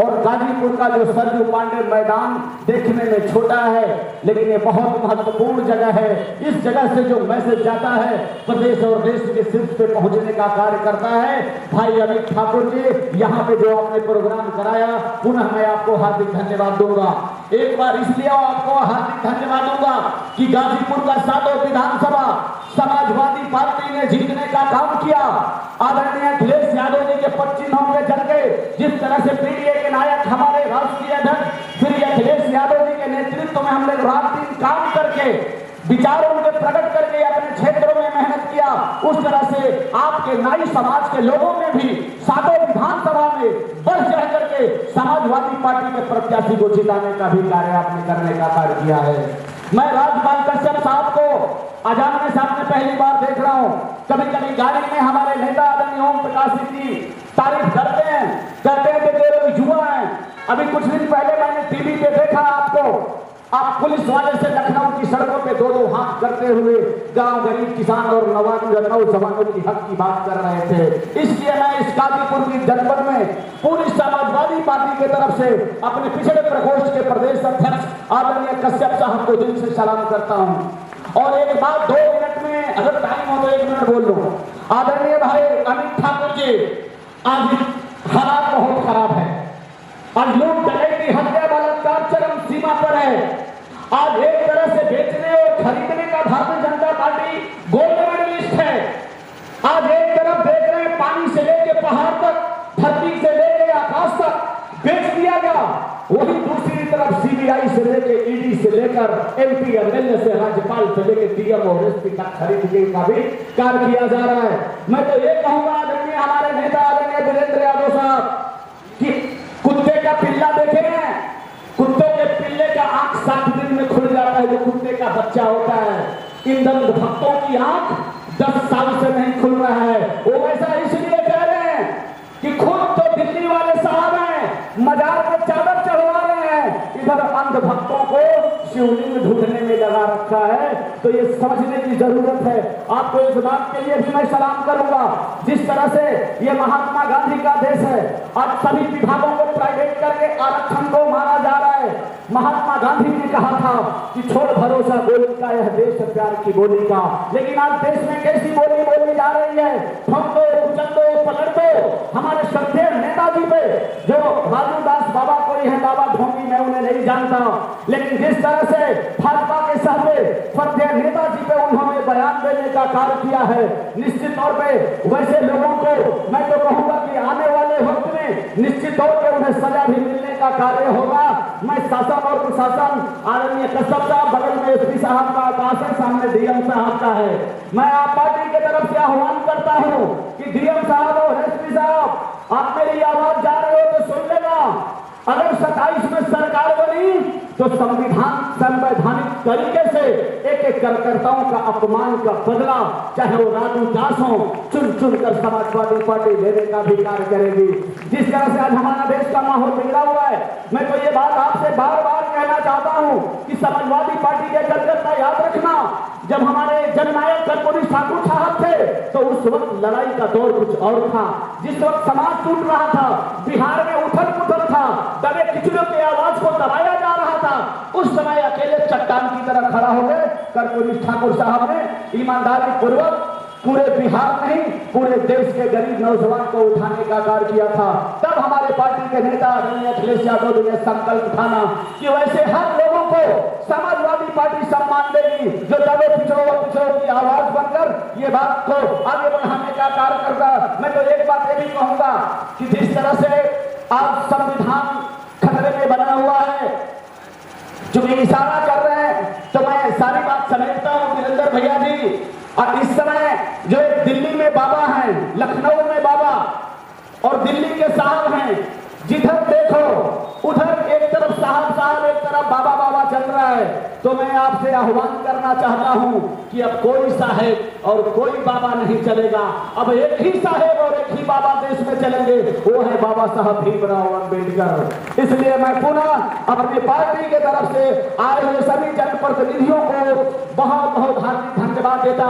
और गाजीपुर का जो सरयू पांडे मैदान देखने में छोटा है, लेकिन ये बहुत महत्वपूर्ण जगह है। इस जगह से जो मैसेज जाता है प्रदेश और देश के शीर्ष पे पहुंचने का कार्य करता है। भाई अमित ठाकुर जी, यहाँ पे जो आपने प्रोग्राम कराया, पुनः मैं आपको हार्दिक धन्यवाद दूंगा। एक बार इसलिए आपको हार्दिक धन्यवाद दूंगा कि गाजीपुर का 7वां विधानसभा समाजवादी पार्टी ने जीतने का काम किया। आदरणीय अखिलेश यादव जी के 25 पे चल के जिस तरह से पीडीए के नायक हमारे राष्ट्रीय अध्यक्ष श्री अखिलेश यादव जी के नेतृत्व में हमने रात दिन काम करके विचारों के प्रकट करके अपने क्षेत्रों में मेहनत किया, उस तरह से आपके नाई समाज के लोगों ने भी 7वां विधानसभा में बढ़ चढ़ करके समाजवादी पार्टी के प्रत्याशी को जिताने का भी कार्य आपने करने का कार्य किया है। मैं राजपाल कश्यप साहब को अजाने सामने पहली बार देख रहा हूँ। कभी कभी गाड़ी में हमारे नेता आदरणीय ओम प्रकाश सिंह जी तारीफ करते हैं कि जो लोग युवा हैं। अभी कुछ दिन पहले मैंने टीवी पे देखा आपको, आप पुलिस वाले से लखनऊ की सड़कों पे दो हाथ करते हुए गांव गरीब किसान और नौजवानों की हक की बात कर रहे थे। इसलिए मैं इस गाजीपुर की जनपद में पूरी समाजवादी पार्टी की तरफ से अपने पिछड़े प्रकोष्ठ के प्रदेश अध्यक्ष आदरणीय कश्यप साहब को दिल से सलाम करता हूं। और एक बात 2 मिनट में, अगर टाइम हो तो 1 मिनट बोल लो। आदरणीय भाई अमित ठाकुर जी, आज हालात बहुत खराब है। आज लूट डकैती हत्या बलात्कार चरम सीमा पर है। आज एक तरह से बेचने और खरीदने का Bharatiya Janata party gold medallist है। आज एक तरफ देख रहे हैं पानी से लेकर पहाड़ तक, धरती से लेकर आकाश तक बेच दिया गया, वही दूसरी तरफ सीबीआई से लेकर ईडी से लेकर एमपी एमएलए से राज्यपाल से लेकर डीएम और एसपी तक खरीदने का भी कार्य किया जा रहा है। मैं तो ये कहूंगा आदरणीय हमारे नेता आदरणीय वीरेंद्र यादव साहब कि कुत्ते का पिल्ला देखे हैं, कुत्ते के पिल्ले का आंख 7 दिन में खुल जाता है जो कुत्ते का बच्चा होता है। इन दंड भक्तों की आंख 10 साल से नहीं खुल रहा है। वो ऐसा इसलिए कह रहे हैं कि खुद तो दिल्ली वाले साहब हैं, मजार पर चादर चढ़वा रहे हैं, इधर अंध भक्तों को शिवलिंग ढूंढने में लगा रखा है। तो ये समझने की जरूरत है। आपको इस बात के लिए भी मैं सलाम करूंगा, जिस तरह से ये महात्मा गांधी का देश है, आज सभी विभागों को प्राइवेट करके आरक्षण को माना जा रहा है। महात्मा गांधी ने कहा था कि छोड़ भरोसा गोली का, यह देश प्यार की बोली का। लेकिन आज देश में कैसी बोली बोली जा रही है, ठोक दो, उछल दो, पलट दो। हमारे श्रद्धेय नेताजी पे जो राजू दास बाबा कोई है, बाबा ढोंगी, मैं उन्हें नहीं जानता, लेकिन जिस तरह से भाजपा के सामने श्रद्धेय नेताजी पे उन्होंने बयान देने का कार्य किया है, निश्चित तौर पे वैसे लोगों को मैं तो कहूंगा कि आने वाले वक्त में निश्चित तौर पे उन्हें सजा भी मिलने का कार्य होगा। मैं शासन और प्रशासन, आदरणीय कश्यप साहब, बगल में एसपी साहब का आवास है, सामने डीएम साहब का है, मैं आप पार्टी की तरफ से आह्वान करता हूं कि डीएम साहब और एसपी साहब, आप मेरी आवाज जा रहे हो तो सुन लेना। अगर 27 में सरकार बनी तो संवैधानिक तरीके से एक कार्यकर्ताओं का अपमान का बदला, चाहे वो राजू दास हो, चुन चुन कर समाजवादी पार्टी लेने का भी कार्य करेगी। जिस तरह से आज हमारा देश का माहौल बिगड़ा हुआ है, मैं तो ये बात आपसे बार बार कहना चाहता हूं कि समाजवादी पार्टी के कार्यकर्ता याद रखना, जब हमारे जननायक कर्पूरी ठाकुर साहब थे तो उस वक्त लड़ाई का दौर कुछ और था। जिस वक्त समाज टूट रहा था, बिहार में उथल पुथल था, दबे किचड़ों की आवाज को दबाया जा रहा था, उस समय अकेले चट्टान की तरह खड़ा हो गए कर्पूरी ठाकुर साहब ने ईमानदारी पूर्वक पूरे बिहार नहीं पूरे देश के गरीब नौजवान को उठाने का कार्य किया था। तब हमारे पार्टी के नेता आदरणीय अखिलेश यादव जी ने संकल्प ठाना कि वैसे हर लोगों को समाजवादी पार्टी सम्मान देगी, जो दबे पिछड़ों की आवाज बनकर ये बात को आगे बढ़ाने का कार्य करता। मैं तो एक बात ये भी कहूंगा कि जिस तरह से आज संविधान खतरे में बना हुआ है, जो इशारा कर रहे हैं, तो मैं सारी बात समझता हूँ वीरेंद्र भैया जी। और इस समय जो दिल्ली में बाबा हैं, लखनऊ में बाबा और दिल्ली के साहब हैं, जिधर देखो उधर एक तरफ साहब एक तरफ बाबा बाबा चल रहा है। तो मैं आपसे आह्वान करना चाहता हूं कि अब कोई साहेब और कोई बाबा नहीं चलेगा, अब एक ही साहेब और एक ही बाबा देश में चलेंगे, वो है बाबा साहब भीमराव अम्बेडकर। इसलिए मैं पुनः अपनी पार्टी की तरफ से आए हुए सभी जनप्रतिनिधियों को बहुत बहुत हार्दिक धन्यवाद देता हूं।